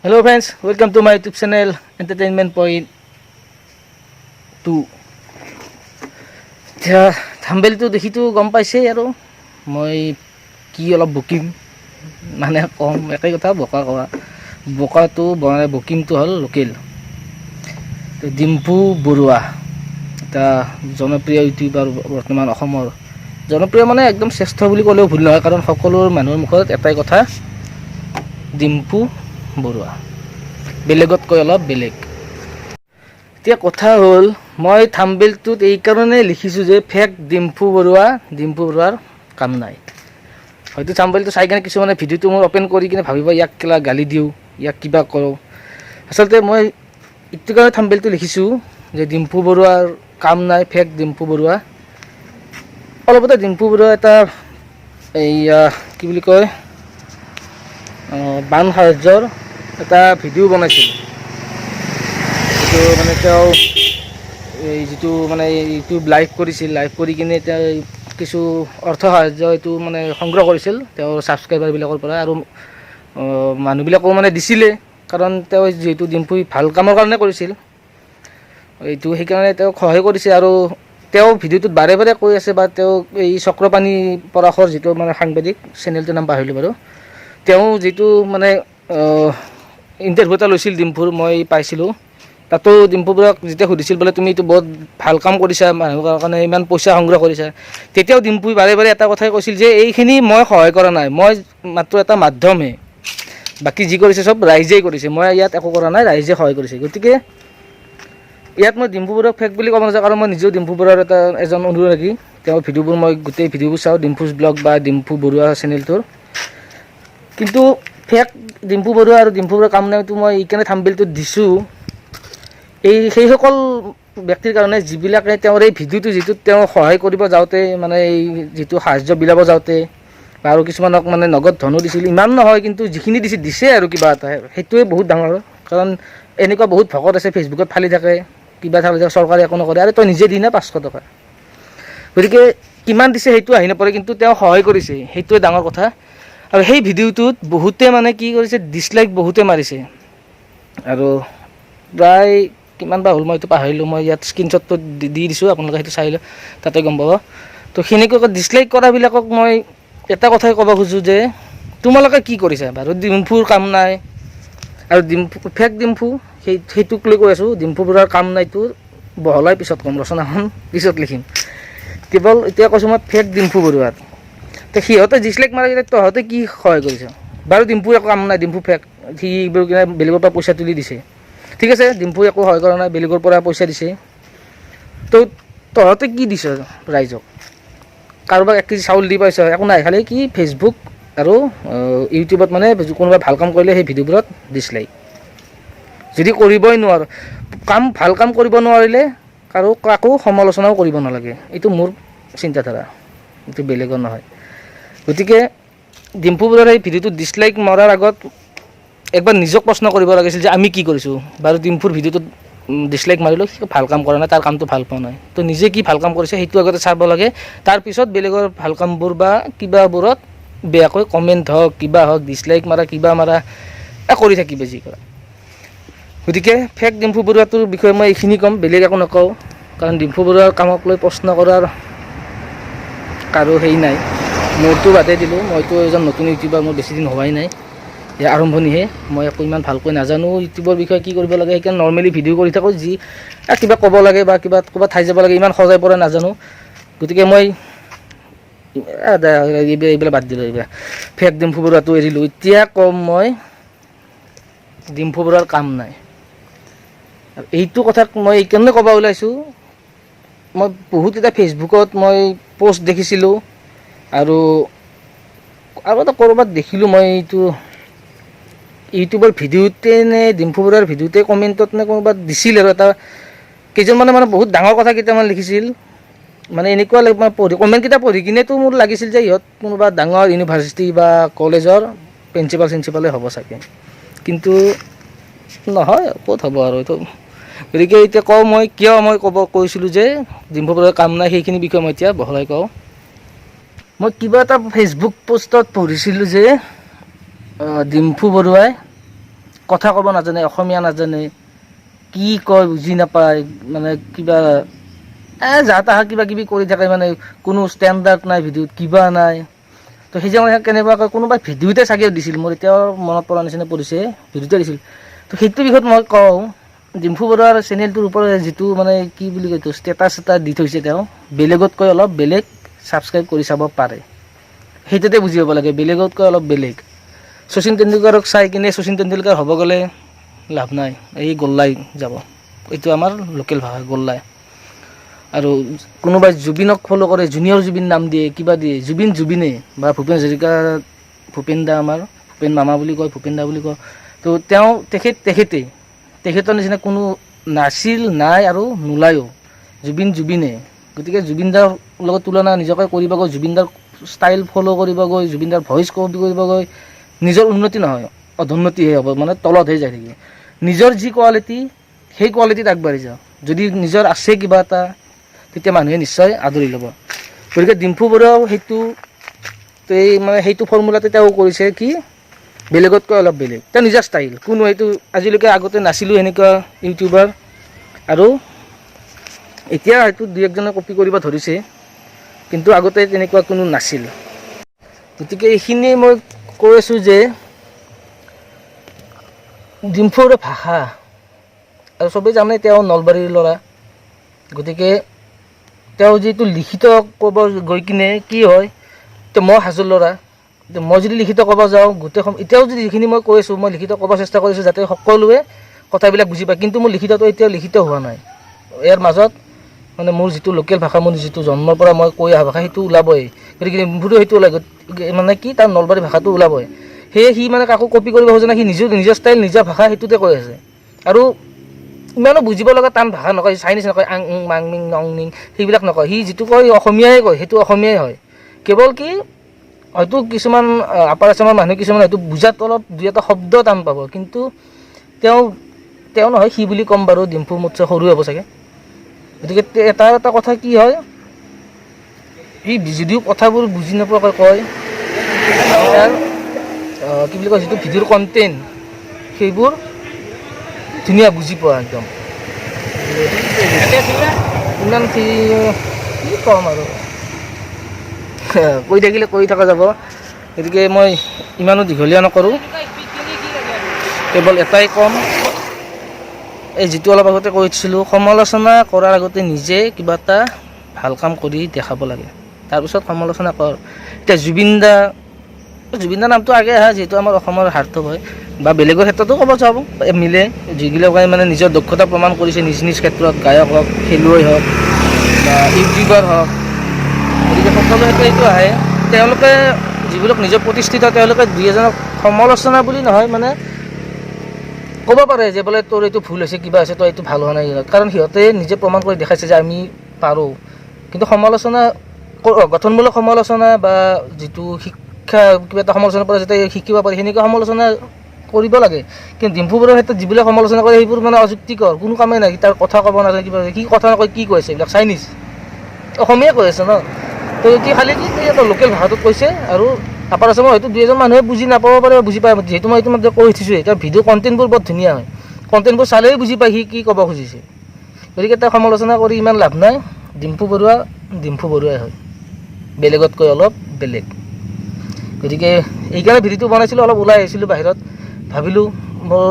Hello friends, welcome to my YouTube channel Entertainment Point 2. এতিয়া থাম্বনেইলটো দেখিতো গম পাইছেই আৰু মই কি অলপ বকিম মানে কম একেই কথা বকা কোৱা বকাটো বনাই বকিমটো হ'ল লোকেল ডিম্পু বৰুৱা এটা জনপ্ৰিয় ইউটিউবাৰ বৰ্তমান অসমৰ জনপ্ৰিয় মানে একদম শ্ৰেষ্ঠ বুলি ক'লেও ভুল নহয় কাৰণ সকলো মানুহৰ মুখত এটাই কথা ডিম্পু বৰুৱা বেলেগতকৈ অলপ বেলেগ এতিয়া কথা হ'ল মই থাম্বনেইলটোত এই কাৰণে লিখিছোঁ যে ফেক ডিম্পু বৰুৱাৰ কাম নাই হয়তো থাম্বনেইলটো চাই কিনে কিছুমানে ভিডিঅ'টো মোৰ অপেন কৰি কিনে ভাবিব ইয়াক কেলা গালি দিওঁ ইয়াক কিবা কৰোঁ আচলতে মই এইটো কাৰণে থাম্বনেইলটো লিখিছোঁ যে ডিম্পু বৰুৱাৰ কাম নাই ফেক ডিম্পু বৰুৱা অলপতে ডিম্পু বৰুৱা এটা এইয়া কি বুলি কয় বান সাহায্যৰ এটা ভিডিঅ' বনাইছিল যিটো মানে তেওঁ এই যিটো মানে ইউটিউব লাইভ কৰিছিল লাইভ কৰি কিনে এতিয়া কিছু অৰ্থ সাহায্য এইটো মানে সংগ্ৰহ কৰিছিল তেওঁৰ ছাবস্ক্ৰাইবাৰবিলাকৰ পৰা আৰু মানুহবিলাকো মানে দিছিলে কাৰণ তেওঁ যিহেতু ডিম্পুই ভাল কামৰ কাৰণে কৰিছিল এইটো সেইকাৰণে তেওঁক সহায় কৰিছে আৰু তেওঁ ভিডিঅ'টোত বাৰে বাৰে কৈ আছে বা তেওঁ এই চক্ৰপাণী পৰাশৰ যিটো মানে সাংবাদিক চেনেলটোৰ নাম পাহৰিলোঁ বাৰু তেওঁ যিটো মানে ইণ্টাৰভিউ এটা লৈছিল ডিম্পুৰ মই পাইছিলোঁ তাতো ডিম্পু বৰুৱাক যেতিয়া সুধিছিল বোলে তুমি এইটো বহুত ভাল কাম কৰিছা মানুহৰ কাৰণে ইমান পইচা সংগ্ৰহ কৰিছা তেতিয়াও ডিম্পুই বাৰে বাৰে এটা কথাই কৈছিল যে এইখিনি মই সহায় কৰা নাই মই মাত্ৰ এটা মাধ্যমহে বাকী যি কৰিছে চব ৰাইজেই কৰিছে মই ইয়াত একো কৰা নাই ৰাইজে সহায় কৰিছে গতিকে ইয়াত মই ডিম্পু বৰুৱাক ফেক বুলি ক'ব নাযাওঁ কাৰণ মই নিজেও ডিম্পু বৰুৱাৰ এজন অনুৰাগী তেওঁৰ ভিডিঅ'বোৰ মই গোটেই ভিডিঅ'বোৰ চাওঁ ডিম্পুজ ব্লগ বা ডিম্পু বৰুৱা চেনেলটোৰ কিন্তু ফেক ডিম্পু বৰুৱা আৰু ডিম্পু বৰুৱাৰ কাম নাইতো মই এইকাৰণে থাম্বনেইলটোত দিছোঁ সেইসকল ব্যক্তিৰ কাৰণে যিবিলাকে তেওঁৰ এই ভিডিঅ'টো যিটোত তেওঁ সহায় কৰিব যাওঁতে মানে এই যিটো সাহায্য বিলাব যাওঁতে বা আৰু কিছুমানক মানে নগদ ধনো দিছিল ইমান নহয় কিন্তু যিখিনি দিছে আৰু কিবা এটা সেইটোৱে বহুত ডাঙৰ কাৰণ এনেকুৱা বহুত ভকত আছে ফেচবুকত ফালি থাকে কিবা থাকে চৰকাৰে একো নকৰে আৰু তই নিজে দি না 500 টকা গতিকে কিমান দিছে সেইটো আহি নপৰে কিন্তু তেওঁ সহায় কৰিছে সেইটোৱে ডাঙৰ কথা আৰু সেই ভিডিঅ'টোত বহুতে মানে কি কৰিছে ডিছলাইক বহুতে মাৰিছে আৰু প্ৰায় কিমান বা হ'ল মই এইটো পাহৰিলোঁ মই ইয়াত স্ক্ৰীনশ্বটটো দি দিছোঁ আপোনালোকে সেইটো চাই লওক তাতে গম পাব তো সেনেকৈ ডিছলাইক কৰাবিলাকক মই এটা কথাই ক'ব খোজোঁ যে তোমালোকে কি কৰিছা বাৰু ডিম্পুৰ কাম নাই আৰু ডিম্পু ফেক ডিম্পু সেইটোক লৈ কৈ আছোঁ ডিম্পু বৰুৱাৰ কাম নাইতো বহলাই পিছত ক'ম ৰচনাখন পিছত লিখিম কেৱল এতিয়া কৈছোঁ মই ফেক ডিম্পু বৰুৱাৰ তো সিহঁতে ডিছলাইক মাৰি তহঁতে কি সহায় কৰিছ বাৰু ডিম্পুৰ একো কাম নাই ডিম্পু ফেক সি বেলেগৰ পৰা পইচা তুলি দিছে ঠিক আছে ডিম্পু একো সহায় কৰা নাই বেলেগৰ পৰা পইচা দিছে তো তহঁতে কি দিছ ৰাইজক কাৰোবাক 1 কেজি চাউল দি পাইছ একো নাই খালি কি ফেচবুক আৰু ইউটিউবত মানে কোনোবাই ভাল কাম কৰিলে সেই ভিডিঅ'বোৰত ডিছলাইক যদি কৰিবই নোৱাৰ ভাল কাম কৰিব নোৱাৰিলে কাকো সমালোচনাও কৰিব নালাগে এইটো মোৰ চিন্তাধাৰা এইটো বেলেগৰ নহয় গতিকে ডিম্পু বৰুৱাৰ এই ভিডিঅ'টো ডিছলাইক মৰাৰ আগত একবাৰ নিজক প্ৰশ্ন কৰিব লাগিছিল যে আমি কি কৰিছোঁ বাৰু ডিম্পুৰ ভিডিঅ'টোত ডিছলাইক মাৰিলোঁ ভাল কাম কৰা নাই তাৰ কামটো ভাল পোৱা নাই তো নিজে কি ভাল কাম কৰিছে সেইটো আগতে চাব লাগে তাৰপিছত বেলেগৰ ভাল কামবোৰ বা কিবাবোৰত বেয়াকৈ কমেণ্ট হওক কিবা হওক ডিছলাইক মাৰা কিবা মাৰা কৰি থাকিব যি কৰা গতিকে ফেক ডিম্পু বৰুৱাটোৰ বিষয়ে মই এইখিনি ক'ম বেলেগ একো নকওঁ কাৰণ ডিম্পু বৰুৱাৰ কামক লৈ প্ৰশ্ন কৰাৰ কাৰো হেৰি নাই মোৰতো বাদেই দিলোঁ মইতো এজন নতুন ইউটিউবাৰ মোৰ বেছি দিন হোৱাই নাই আৰম্ভণিহে মই একো ইমান ভালকৈ নাজানো ইউটিউবৰ বিষয়ে কি কৰিব লাগে সেইকাৰণে নৰ্মেলি ভিডিঅ' কৰি থাকোঁ যি কিবা ক'ব লাগে বা কিবা ক'ৰবাত ঠাই যাব লাগে ইমান সজাই পৰা নাজানো গতিকে মই এইবিলাক বাদ দিলোঁ এইবিলাক ফেক ডিম্পু বৰুৱাটো এৰিলোঁ এতিয়া ক'ম মই ডিম্পু বৰুৱাৰ কাম নাই এইটো কথাক মই এইকাৰণে ক'ব ওলাইছোঁ মই বহুত এটা ফেচবুকত মই পষ্ট দেখিছিলোঁ আৰু এটা ক'ৰবাত দেখিলোঁ মই এইটো ইউটিউবৰ ভিডিঅ'তে নে ডিম্পু বৰুৱাৰ ভিডিঅ'তে কমেণ্টত নে কোনোবাত দিছিল আৰু এটা কেইজনমানে মানে বহুত ডাঙৰ কথা কেইটামান লিখিছিল মানে এনেকুৱা মানে কমেণ্টকেইটা পঢ়ি কিনেতো মোৰ লাগিছিল যে ইহঁত কোনোবা ডাঙৰ ইউনিভাৰ্চিটি বা কলেজৰ প্ৰিন্সিপালে হ'ব চাগে কিন্তু নহয় ক'ত হ'ব আৰু এইটো গতিকে এতিয়া কওঁ মই কিয় মই কৈছিলোঁ যে ডিম্পু বৰুৱাৰ কাম নাই সেইখিনি বিষয়ে মই এতিয়া বহলাই কওঁ মই কিবা এটা ফেচবুক পোষ্টত পঢ়িছিলোঁ যে ডিম্পু বৰুৱাই কথা ক'ব নাজানে, অসমীয়া নাজানে, কি কয় বুজি নাপায়, মানে কিবা যা তাহা কিবা কিবি কৰি থাকে, মানে কোনো ষ্টেণ্ডাৰ্ড নাই ভিডিঅ'ত, কিবা নাই। তো সেই যে কেনেবাকৈ কোনোবাই ভিডিঅ'তে চাগে দিছিল, মোৰ এতিয়াও মনত পৰা নিচিনা পৰিছে, ভিডিঅ'তে দিছিল। তো সেইটো বিষয়ত মই কওঁ, ডিম্পু বৰুৱাৰ চেনেলটোৰ ওপৰত যিটো মানে কি বুলি কয়, ষ্টেটাছ এটা দি থৈছে, তেওঁ বেলেগতকৈ অলপ বেলেগ, ছাবস্ক্ৰাইব কৰি চাব পাৰে। সেইটোতে বুজি পাব লাগে, বেলেগতকৈ অলপ বেলেগ। শচীন তেণ্ডুলকাৰক চাই কিনে শচীন তেণ্ডুলকাৰ হ'ব গ'লে লাভ নাই, এই গোল্লাই যাব। এইটো আমাৰ লোকেল ভাষা, গোল্লাই। আৰু কোনোবাই জুবিনক ফ'ল' কৰে, জুনিয়ৰ জুবিন নাম দিয়ে, কিবা দিয়ে, জুবিনে বা ভূপেন হাজৰিকা, ভূপেন দা, আমাৰ ভূপেন মামা বুলি কয়, ভূপেন দা বুলি কয়। তো তেওঁ তেখেতৰ নিচিনা কোনো নাছিল, নাই আৰু নোলায়ো। জুবিনে। গতিকে জুবিন দাৰ লগত তুলনা নিজকে কৰিব গৈ, জুবিন দাৰ ষ্টাইল ফ'ল' কৰিব গৈ, জুবিন দাৰ ভইচ কপি কৰিব গৈ নিজৰ উন্নতি নহয়, অধোন্নতিহে হ'ব, মানে তলতহে যাই থাকিব। নিজৰ যি কোৱালিটি, সেই কোৱালিটিত আগবাঢ়ি যাওঁ। যদি নিজৰ আছে কিবা এটা, তেতিয়া মানুহে নিশ্চয় আদৰি ল'ব। গতিকে ডিম্পু বৰুৱাও সেইটো ফৰ্মুলাতে তেওঁ কৰিছে কি, বেলেগতকৈ অলপ বেলেগ, তেওঁ নিজৰ ষ্টাইল। কোনো সেইটো আজিলৈকে আগতে নাছিলোঁ এনেকুৱা ইউটিউবাৰ, আৰু এতিয়া হয়তো দুই একজনে কপি কৰিব ধৰিছে, কিন্তু আগতে তেনেকুৱা কোনো নাছিল। গতিকে এইখিনি মই কৈ আছোঁ যে ডিম্পু বৰুৱাৰ ভাষা, আৰু চবেই জানে তেওঁ নলবাৰীৰ ল'ৰা। গতিকে তেওঁ যিটো লিখিত ক'ব গৈ কিনে কি হয়, এতিয়া মই হাজোৰ ল'ৰা, মই যদি লিখিত ক'ব যাওঁ গোটেই এতিয়াও যদি যিখিনি মই কৈ আছোঁ, মই লিখিত ক'ব চেষ্টা কৰিছোঁ যাতে সকলোৱে কথাবিলাক বুজি পায়, কিন্তু মোৰ লিখিতটো এতিয়াও লিখিত হোৱা নাই। ইয়াৰ মাজত মানে মোৰ যিটো লোকেল ভাষা, মোৰ যিটো জন্মৰ পৰা মই কৈ অহা ভাষা, সেইটো ওলাবই। গতিকে ডিম্পুটো সেইটো ওলাই, মানে কি তাৰ নলবাৰী ভাষাটো ওলাবই। সেয়ে সি মানে কাকো কপি কৰিব খোজে নাই, সি নিজৰ ষ্টাইল, নিজৰ ভাষা সেইটোতে কৈ আছে। আৰু ইমানো বুজিব লগা টান ভাষা নকয়, চাইনিজ নকয়, আং মাং মিং নং নিং, সেইবিলাক নকয়। সি যিটো কয় অসমীয়াই কয়, সেইটো অসমীয়াই হয়। কেৱল কি হয়তো কিছুমান আপাৰ আচামৰ মানুহ কিছুমান হয়তো বুজাত অলপ দুই এটা শব্দ টান পাব, কিন্তু তেওঁ নহয়, সি বুলি ক'ম বাৰু, ডিম্পু মোতছে সৰু হ'ব চাগে। গতিকে তাৰ এটা কথা কি হয়, সি যদিও কথাবোৰ বুজি নোপোৱাকৈ কয়, তাৰ কি বুলি কয়, যিটো ভিডিঅ'ৰ কণ্টেণ্ট সেইবোৰ ধুনীয়া, বুজি পোৱা একদম। ইমান কি ক'ম আৰু, কৈ থাকিলে কৈ থকা যাব। গতিকে মই ইমানো দীঘলীয়া নকৰোঁ, কেৱল এটাই ক'ম, এই যিটো অলপ আগতে কৈছিলোঁ, সমালোচনা কৰাৰ আগতে নিজে কিবা এটা ভাল কাম কৰি দেখাব লাগে, তাৰপিছত সমালোচনা কৰ। এতিয়া জুবিন দা নামটো আগে আহে, যিহেতু আমাৰ অসমৰ হাৰ্থ হয়, বা বেলেগৰ ক্ষেত্ৰতো ক'ব যাব মিলে, যিগিলাকে মানে নিজৰ দক্ষতা প্ৰমাণ কৰিছে নিজ ক্ষেত্ৰত, গায়ক হওক, খেলুৱৈ হওক বা ইউটিউবাৰ হওক। গতিকে সকলো ক্ষেত্ৰত এইটো আহে, তেওঁলোকে যিবিলাক নিজৰ প্ৰতিষ্ঠিত, তেওঁলোকে দুই এজনক সমালোচনা বুলি নহয়, মানে ক'ব পাৰে যে বোলে তোৰ এইটো ভুল হৈছে, কিবা হৈছে, তই এইটো ভাল হোৱা নাই, কাৰণ সিহঁতে নিজে প্ৰমাণ কৰি দেখাইছে যে আমি পাৰোঁ। কিন্তু সমালোচনা, গঠনমূলক সমালোচনা বা যিটো শিক্ষা কিবা এটা সমালোচনা পৰা যাতে শিকিব পাৰি, সেনেকুৱা সমালোচনা কৰিব লাগে। কিন্তু ডিম্পু বৰুৱাৰ ক্ষেত্ৰত যিবিলাক সমালোচনা কৰে সেইবোৰ মানে অযুক্তিকৰ, কোনো কামেই নাই। তাৰ কথা ক'ব নাজানে, কিবা কি কথা নকয়, কি কৈছে এইবিলাক চাইনিজ, অসমীয়া কৈ আছে ন। তো এতিয়া খালি কি এটা লোকেল ভাষাটোত কৈছে, আৰু আপাৰ আচামৰ হয়তো দুই এজন মানুহে বুজি নাপাব পাৰে, বুজি পায়, যিহেতু মই ইতিমধ্যে কৈ উঠিছোঁ। এতিয়া ভিডিঅ' কণ্টেণ্টবোৰ বৰ ধুনীয়া হয়, কণ্টেণ্টবোৰ চালেই বুজি পায় সি কি ক'ব খুজিছে। গতিকে তাক সমালোচনা কৰি ইমান লাভ নাই। ডিম্পু বৰুৱাই হয়, বেলেগতকৈ অলপ বেলেগ। গতিকে এইকাৰণে ভিডিঅ'টো বনাইছিলোঁ, অলপ ওলাই আহিছিলোঁ বাহিৰত, ভাবিলোঁ মোৰ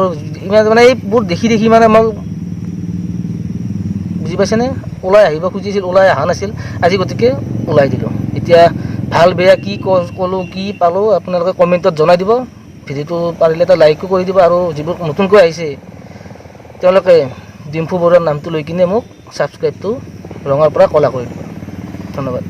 ইমান মানে এইবোৰ দেখি মানে মই, বুজি পাইছেনে, ওলাই আহিব খুজিছিল, ওলাই অহা নাছিল আজি, গতিকে ওলাই দিলোঁ। এতিয়া ভাল বেয়া কি ক'লোঁ, কি পালোঁ, আপোনালোকে কমেণ্টত জনাই দিব। ভিডিঅ'টো পাৰিলে এটা লাইকো কৰি দিব, আৰু যিবোৰ নতুনকৈ আহিছে তেওঁলোকে ডিম্পু বৰুৱাৰ নামটো লৈ কিনে মোক ছাবস্ক্ৰাইবটো ৰঙৰ পৰা ক'লা কৰি দিব। ধন্যবাদ।